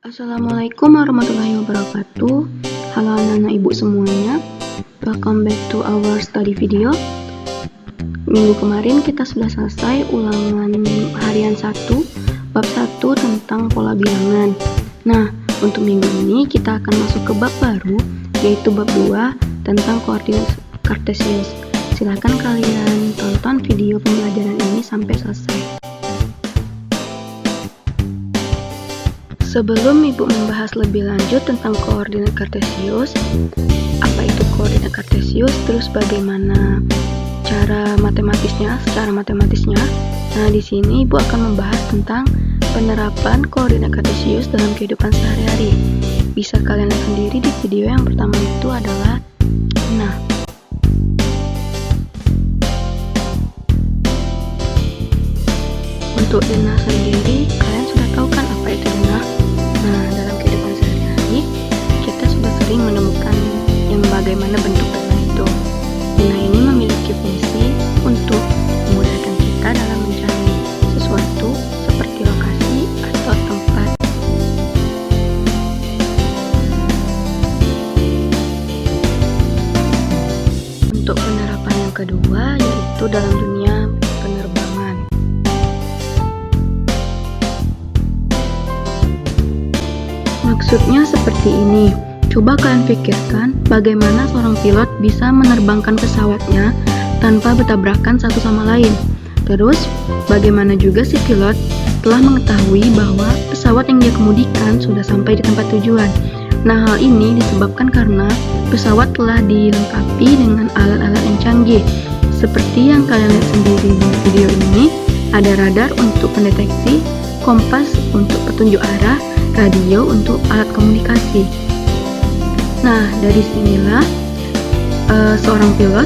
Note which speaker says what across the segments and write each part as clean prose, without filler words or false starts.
Speaker 1: Assalamualaikum warahmatullahi wabarakatuh. Halo anak-anak ibu semuanya. Welcome back to our study video. Minggu kemarin kita sudah selesai ulangan harian 1 bab 1 tentang pola bilangan. Nah, untuk minggu ini kita akan masuk ke bab baru, yaitu bab 2 tentang koordinat kartesius. Silakan kalian tonton video pembelajaran ini sampai selesai. Sebelum Ibu membahas lebih lanjut tentang koordinat kartesius, apa itu koordinat kartesius, terus bagaimana secara matematisnya. Nah, di sini Ibu akan membahas tentang penerapan koordinat kartesius dalam kehidupan sehari-hari. Bisa kalian lihat sendiri di video yang pertama itu adalah untuk denah sendiri, kalian sudah tahu kan apa itu denah? Nah, dalam kehidupan sehari-hari, kita sudah sering menemukan yang bagaimana bentuk denah itu. Denah ini memiliki fungsi untuk memudahkan kita dalam mencari sesuatu seperti lokasi atau tempat. Untuk penerapan yang kedua, yaitu dalam dunia penerbangan. Maksudnya seperti ini. Coba kalian pikirkan bagaimana seorang pilot bisa menerbangkan pesawatnya tanpa bertabrakan satu sama lain. Terus, bagaimana juga si pilot telah mengetahui bahwa pesawat yang dia kemudikan sudah sampai di tempat tujuan. Nah, hal ini disebabkan karena pesawat telah dilengkapi dengan alat-alat yang canggih. Seperti yang kalian lihat sendiri di video ini, ada radar untuk pendeteksi, kompas untuk petunjuk arah, radio untuk alat komunikasi. Nah, dari sinilah seorang pilot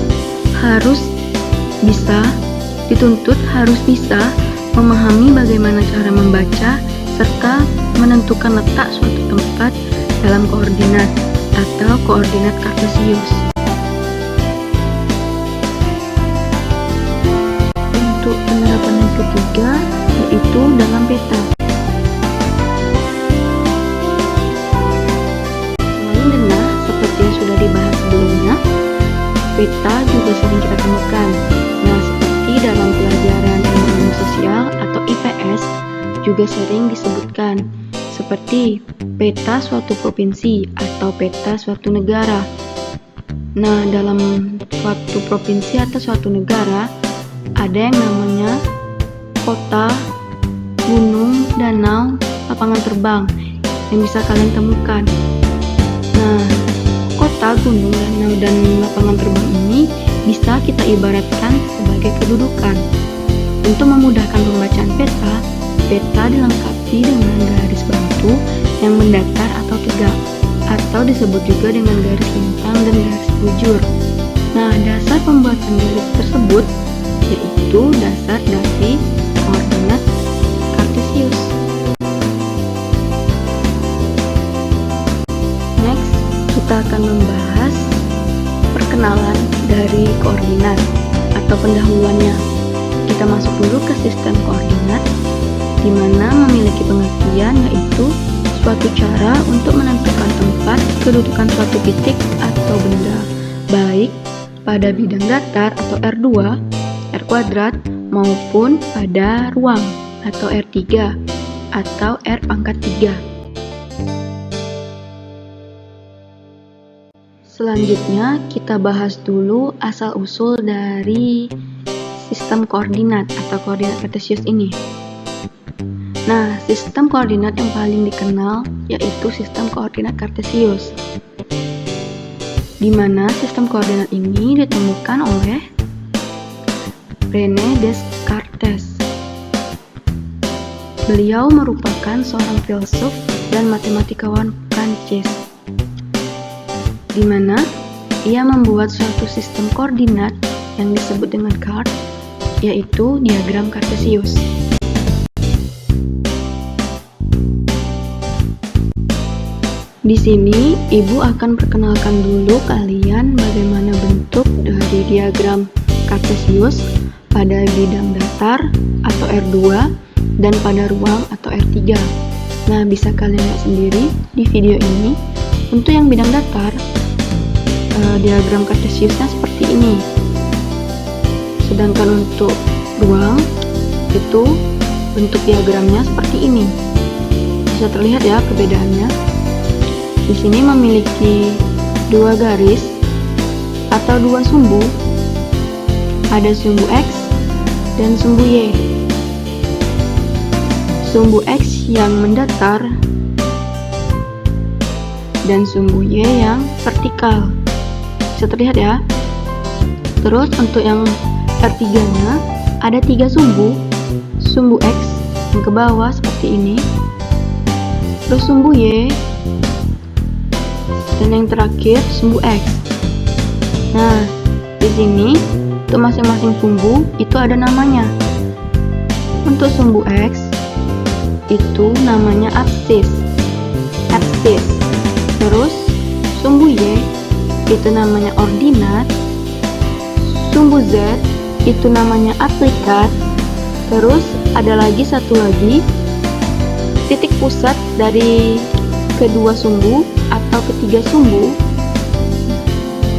Speaker 1: dituntut harus bisa memahami bagaimana cara membaca serta menentukan letak suatu tempat dalam koordinat atau koordinat kartesius. Untuk penerapan yang ketiga, yaitu dalam peta. Sudah dibahas sebelumnya, peta juga sering kita temukan. Nah, seperti dalam pelajaran ilmu sosial atau IPS juga sering disebutkan, seperti peta suatu provinsi atau peta suatu negara. Nah, dalam suatu provinsi atau suatu negara ada yang namanya kota, gunung, danau, lapangan terbang yang bisa kalian temukan. Nah, kota, gunung, danau, dan lapangan terbang ini bisa kita ibaratkan sebagai kedudukan. Untuk memudahkan pembacaan peta, peta dilengkapi dengan garis bantu yang mendatar atau tegak, atau disebut juga dengan garis lintang dan garis bujur. Nah, dasar pembuatan garis tersebut yaitu dasar dari koordinat kartesius. Kita akan membahas perkenalan dari koordinat atau pendahuluannya. Kita masuk dulu ke sistem koordinat, di mana memiliki pengertian yaitu suatu cara untuk menentukan tempat kedudukan suatu titik atau benda, baik pada bidang datar atau R2, R kuadrat, maupun pada ruang atau R3 atau R pangkat 3. Selanjutnya, kita bahas dulu asal-usul dari sistem koordinat atau koordinat kartesius ini. Nah, sistem koordinat yang paling dikenal yaitu sistem koordinat kartesius, di mana sistem koordinat ini ditemukan oleh René Descartes. Beliau merupakan seorang filsuf dan matematikawan Prancis, di mana ia membuat suatu sistem koordinat yang disebut dengan chart, yaitu diagram kartesius. Di sini, Ibu akan perkenalkan dulu kalian bagaimana bentuk dari diagram kartesius pada bidang datar atau R2 dan pada ruang atau R3. Nah, bisa kalian lihat sendiri di video ini. Untuk yang bidang datar, diagram kartesiusnya seperti ini. Sedangkan untuk ruang, itu bentuk diagramnya seperti ini. Bisa terlihat ya perbedaannya. Di sini memiliki dua garis atau dua sumbu. Ada sumbu X dan sumbu Y. Sumbu X yang mendatar dan sumbu Y yang vertikal. Bisa terlihat ya. Terus untuk yang R3-nya ada 3 sumbu. Sumbu X yang ke bawah seperti ini. Terus sumbu Y dan yang terakhir sumbu X. Nah, di sini untuk masing-masing sumbu itu ada namanya. Untuk sumbu X itu namanya absis. Terus sumbu Y itu namanya ordinat. Sumbu Z itu namanya aplikat. Terus ada lagi satu lagi titik pusat dari kedua sumbu atau ketiga sumbu.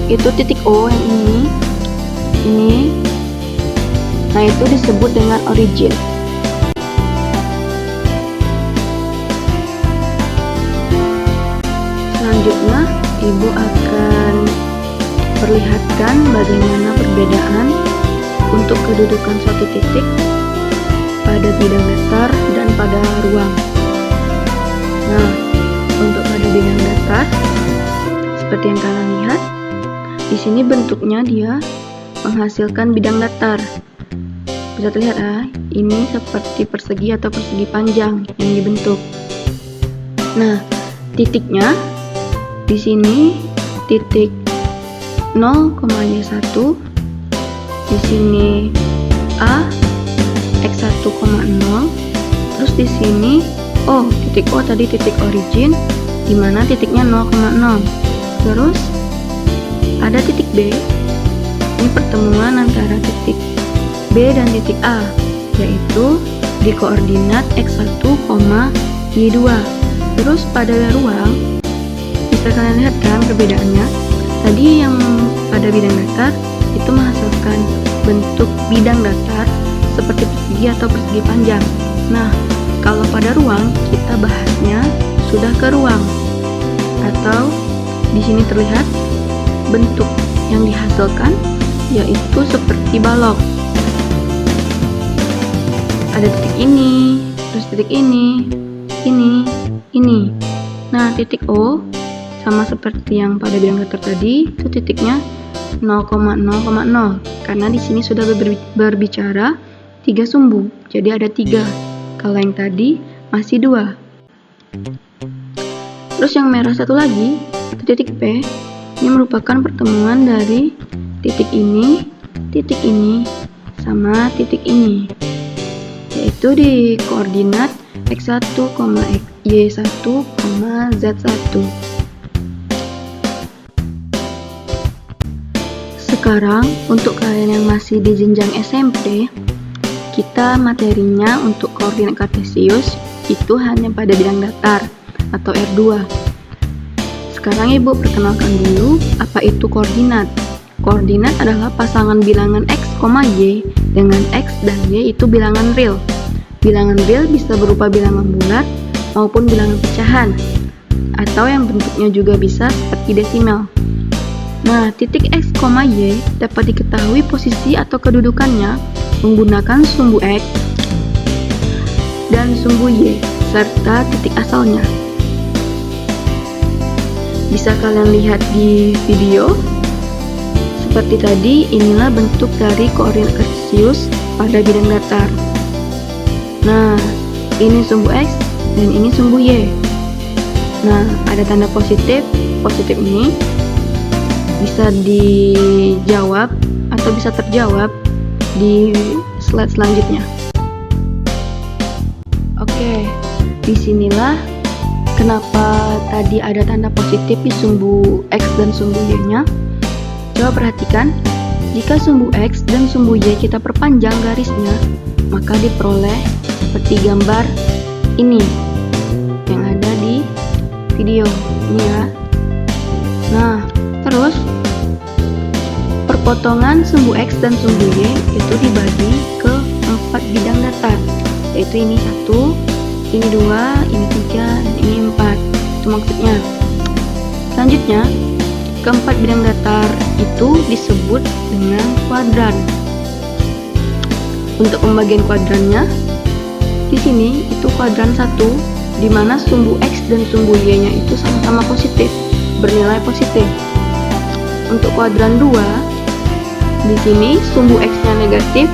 Speaker 1: Itu titik O yang ini. Nah, itu disebut dengan origin. Selanjutnya, Ibu akan perlihatkan bagaimana perbedaan untuk kedudukan suatu titik pada bidang datar dan pada ruang. Nah, untuk pada bidang datar, seperti yang kalian lihat, di sini bentuknya dia menghasilkan bidang datar. Bisa terlihat ya, ini seperti persegi atau persegi panjang yang dibentuk. Nah, titiknya di sini titik 0,Y1, di sini A x1,0, terus di sini titik O tadi titik origin, di mana titiknya 0,0. Terus ada titik B, ini pertemuan antara titik B dan titik A, yaitu di koordinat x1, y2. Terus pada ruang bisa kalian lihat kan perbedaannya. Tadi yang pada bidang datar itu menghasilkan bentuk bidang datar seperti persegi atau persegi panjang. Nah, kalau pada ruang kita bahasnya sudah ke ruang, atau di sini terlihat bentuk yang dihasilkan yaitu seperti balok. Ada titik ini, terus titik ini. Nah, titik O sama seperti yang pada bidang datar tadi, itu titiknya 0,0,0 karena di sini sudah berbicara 3 sumbu, jadi ada 3. Kalau yang tadi masih 2. Terus yang merah satu lagi, itu titik P. Ini merupakan pertemuan dari titik ini, sama titik ini, yaitu di koordinat x1, y1, z1. Sekarang untuk kalian yang masih di jenjang SMP, kita materinya untuk koordinat kartesius itu hanya pada bidang datar atau R2. Sekarang Ibu perkenalkan dulu apa itu koordinat. Koordinat adalah pasangan bilangan x, y dengan x dan y itu bilangan real. Bilangan real bisa berupa bilangan bulat maupun bilangan pecahan, atau yang bentuknya juga bisa seperti desimal. Nah, titik x, y dapat diketahui posisi atau kedudukannya menggunakan sumbu x dan sumbu y serta titik asalnya. Bisa kalian lihat di video. Seperti tadi, inilah bentuk dari koordinat kartesius pada bidang datar. Nah, ini sumbu x dan ini sumbu y. Nah, ada tanda positif. Positif ini bisa dijawab atau bisa terjawab di slide selanjutnya. Oke, disinilah kenapa tadi ada tanda positif di sumbu x dan sumbu y-nya. Coba perhatikan, jika sumbu x dan sumbu y kita perpanjang garisnya, maka diperoleh seperti gambar ini. Potongan sumbu X dan sumbu Y itu dibagi ke 4 bidang datar, yaitu ini 1, ini 2, ini 3, dan ini 4. Itu maksudnya. Selanjutnya, keempat bidang datar itu disebut dengan kuadran. Untuk pembagian kuadrannya, di sini itu kuadran 1, di mana sumbu X dan sumbu Y-nya itu sama-sama positif, bernilai positif. Untuk kuadran 2, di sini sumbu X-nya negatif,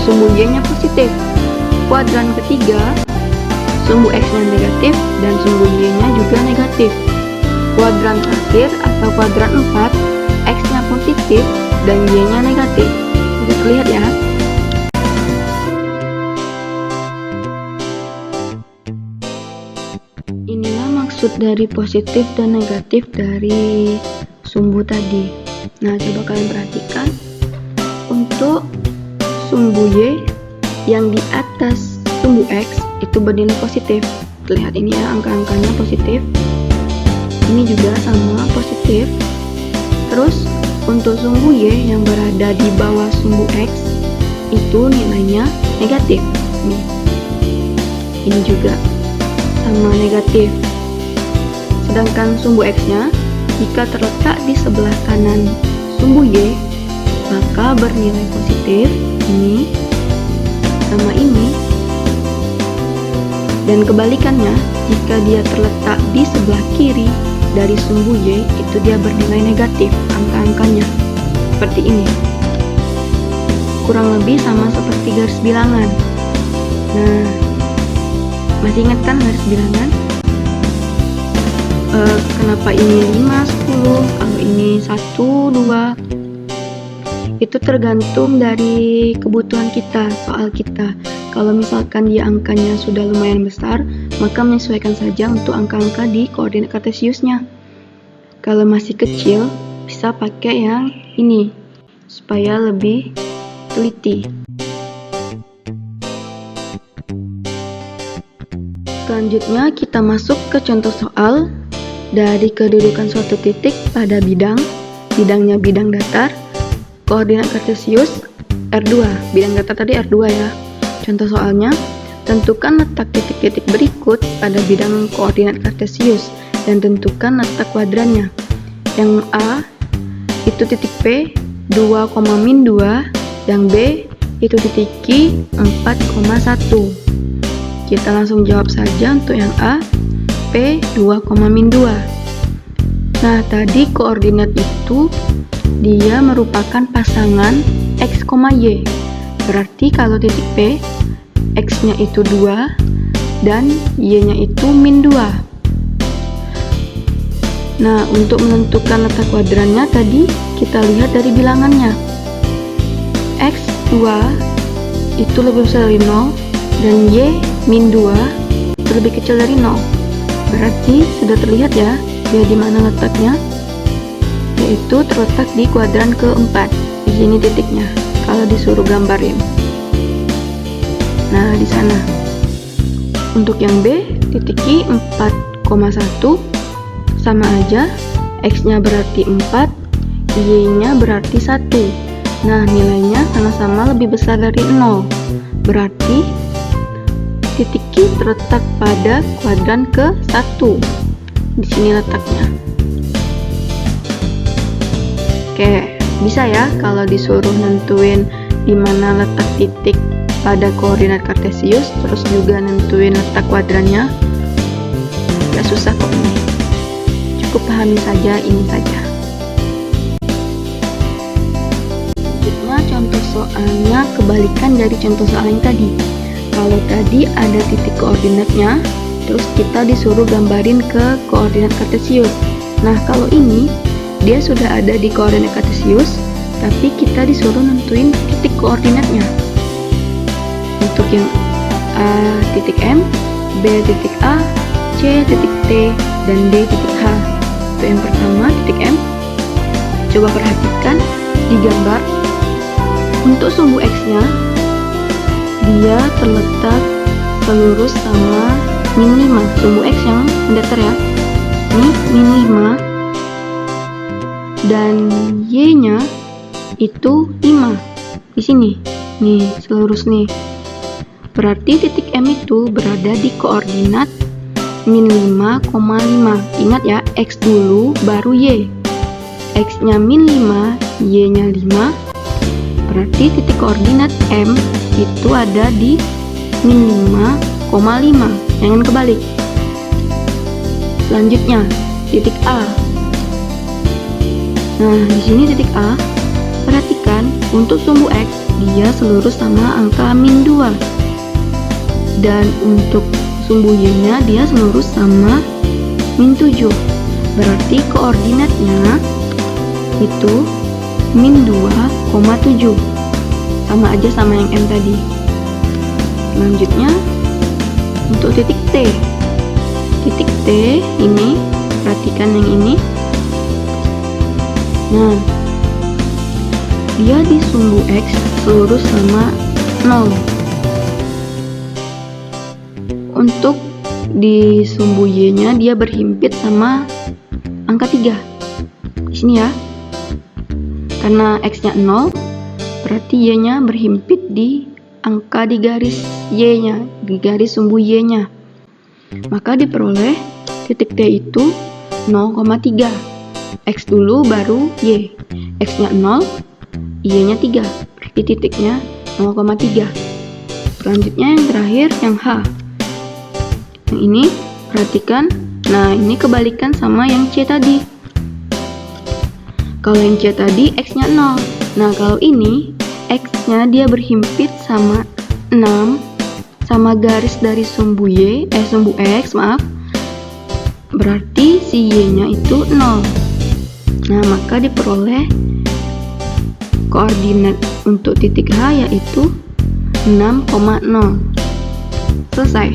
Speaker 1: sumbu Y-nya positif. Kuadran ketiga, sumbu X-nya negatif dan sumbu Y-nya juga negatif. Kuadran terakhir atau kuadran 4, X-nya positif dan Y-nya negatif. Bisa terlihat ya. Inilah maksud dari positif dan negatif dari sumbu tadi. Nah, coba kalian perhatikan. Untuk sumbu Y yang di atas sumbu X itu bernilai positif. Terlihat ini ya, angka-angkanya positif. Ini juga sama positif. Terus untuk sumbu Y yang berada di bawah sumbu X itu nilainya negatif. Nih. Ini juga sama negatif. Sedangkan sumbu X-nya jika terletak di sebelah kanan sumbu Y maka bernilai positif, ini sama ini. Dan kebalikannya, jika dia terletak di sebelah kiri dari sumbu Y, itu dia bernilai negatif angka-angkanya. Seperti ini. Kurang lebih sama seperti garis bilangan. Nah, masih ingat kan garis bilangan? Kenapa ini 5, 10, kalau ini 1, 2? Itu tergantung dari kebutuhan kita, soal kita. Kalau misalkan dia angkanya sudah lumayan besar, maka menyesuaikan saja untuk angka-angka di koordinat kartesiusnya. Kalau masih kecil, bisa pakai yang ini, supaya lebih teliti. Selanjutnya kita masuk ke contoh soal dari kedudukan suatu titik pada bidangnya bidang datar, koordinat kartesius R2, bidang datar tadi R2 ya. Contoh soalnya, tentukan letak titik-titik berikut pada bidang koordinat kartesius dan tentukan letak kuadrannya. Yang A itu titik P 2,-2, yang B itu titik Q 4,1. Kita langsung jawab saja untuk yang A, P 2,-2. Nah, tadi koordinat itu dia merupakan pasangan X, Y. Berarti kalau titik P, X-nya itu 2 dan Y-nya itu -2. Nah, untuk menentukan letak kuadrannya tadi kita lihat dari bilangannya. X 2 itu lebih besar dari 0 dan Y -2 itu lebih kecil dari 0. Berarti sudah terlihat ya dia di mana letaknya, yaitu terletak di kuadran keempat. Di sini titiknya kalau disuruh gambarin. Nah, di sana. Untuk yang B, titik Q 4,1 sama aja, X-nya berarti 4, Y-nya berarti 1. Nah, nilainya sama-sama lebih besar dari 0. Berarti titik Q terletak pada kuadran ke-1. Di sini letaknya. Oke, bisa ya kalau disuruh nentuin di mana letak titik pada koordinat kartesius, terus juga nentuin letak kuadrannya. Gak susah kok ini. Cukup pahami saja ini saja. Selanjutnya contoh soalnya kebalikan dari contoh soal yang tadi. Kalau tadi ada titik koordinatnya, terus kita disuruh gambarin ke koordinat kartesius. Nah, kalau ini dia sudah ada di koordinat kartesius, tapi kita disuruh nentuin titik koordinatnya. Untuk yang A titik M, B titik A, C titik T, dan D titik H. Untuk yang pertama titik M, coba perhatikan di gambar. Untuk sumbu X-nya, dia terletak selurus sama -5. Sumbu X yang mendatar ya, ini -5. Dan Y-nya itu 5. Di sini. Nih, selurus nih. Berarti titik M itu berada di koordinat min 5,5. Ingat ya, X dulu baru Y. X-nya min 5, Y-nya 5. Berarti titik koordinat M itu ada di min 5,5. Jangan kebalik. Selanjutnya, titik A. Nah, di sini titik A. Perhatikan, untuk sumbu X, dia selurus sama angka min 2. Dan untuk sumbu Y-nya, dia selurus sama min 7. Berarti koordinatnya itu min 2,7. Sama aja sama yang M tadi. Selanjutnya, untuk titik T. Titik T ini, perhatikan yang ini. Nah, dia di sumbu X selurus sama 0. Untuk di sumbu Y-nya dia berhimpit sama angka 3. Di sini ya. Karena X-nya 0, berarti Y-nya berhimpit di angka di garis Y-nya, di garis sumbu Y-nya. Maka diperoleh titik T itu 0,3. X dulu baru Y. X-nya 0, Y-nya 3. Berarti titiknya 0,3. Selanjutnya yang terakhir yang H. Yang ini perhatikan. Nah, ini kebalikan sama yang C tadi. Kalau yang C tadi X-nya 0. Nah, kalau ini X-nya dia berhimpit sama 6 sama garis dari sumbu sumbu X, maaf. Berarti si Y-nya itu 0. Nah, maka diperoleh koordinat untuk titik H yaitu 6,0. Selesai.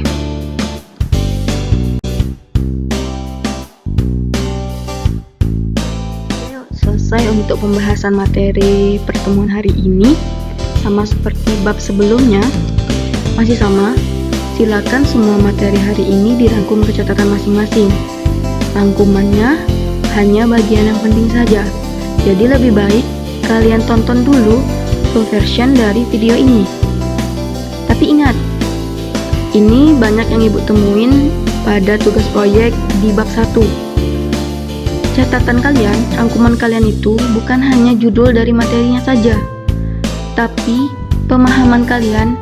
Speaker 1: Selesai untuk pembahasan materi pertemuan hari ini. Sama seperti bab sebelumnya, masih sama. Silakan semua materi hari ini dirangkum ke catatan masing-masing. Rangkumannya hanya bagian yang penting saja. Jadi lebih baik kalian tonton dulu full version dari video ini. Tapi ingat, ini banyak yang ibu temuin pada tugas proyek di bab 1. Catatan kalian, rangkuman kalian itu bukan hanya judul dari materinya saja, tapi pemahaman kalian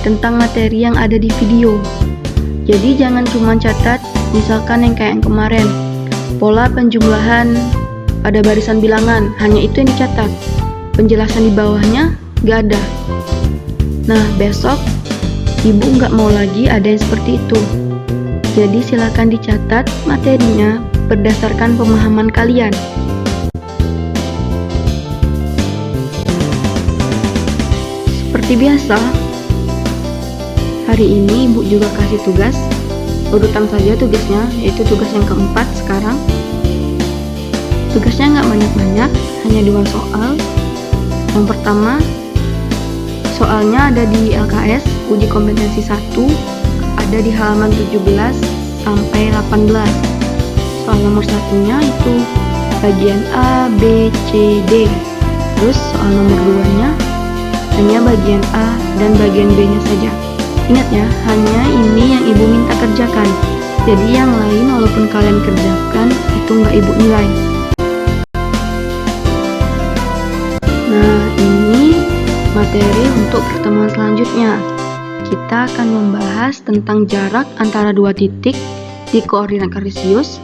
Speaker 1: tentang materi yang ada di video. Jadi jangan cuma catat, misalkan yang kayak yang kemarin, pola penjumlahan pada barisan bilangan, hanya itu yang dicatat. Penjelasan di bawahnya gak ada. Nah, besok ibu nggak mau lagi ada yang seperti itu. Jadi silakan dicatat materinya berdasarkan pemahaman kalian. Seperti biasa, hari ini ibu juga kasih tugas. Urutan saja tugasnya, yaitu tugas yang keempat sekarang. Tugasnya nggak banyak-banyak, hanya 2 soal. Yang pertama, soalnya ada di LKS, uji kompetensi 1, ada di halaman 17 sampai 18. Soal nomor satunya itu bagian A, B, C, D. Terus soal nomor 2-nya hanya bagian A dan bagian B-nya saja. Ingat ya, hanya ini yang ibu minta kerjakan. Jadi yang lain walaupun kalian kerjakan, itu nggak ibu nilai. Nah, ini materi untuk pertemuan selanjutnya. Kita akan membahas tentang jarak antara 2 titik di koordinat kartesius,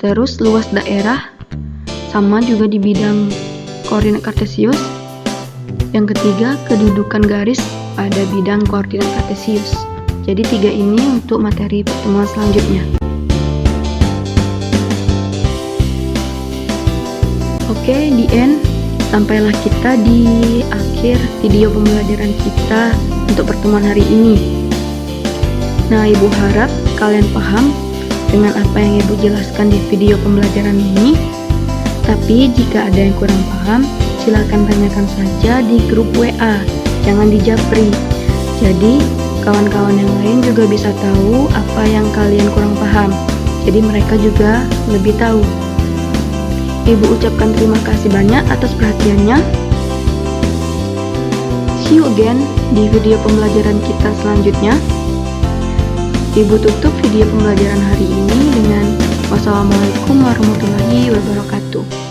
Speaker 1: terus luas daerah, sama juga di bidang koordinat kartesius. Yang ketiga, kedudukan garis pada bidang koordinat kartesius. Jadi 3 ini untuk materi pertemuan selanjutnya. Oke, di end, sampailah kita di akhir video pembelajaran kita untuk pertemuan hari ini. Nah, ibu harap kalian paham dengan apa yang ibu jelaskan di video pembelajaran ini. Tapi jika ada yang kurang paham, silakan tanyakan saja di grup WA, jangan di Japri. Jadi kawan-kawan yang lain juga bisa tahu apa yang kalian kurang paham. Jadi mereka juga lebih tahu. Ibu ucapkan terima kasih banyak atas perhatiannya. See you again di video pembelajaran kita selanjutnya. Ibu tutup video pembelajaran hari ini dengan wassalamualaikum warahmatullahi wabarakatuh.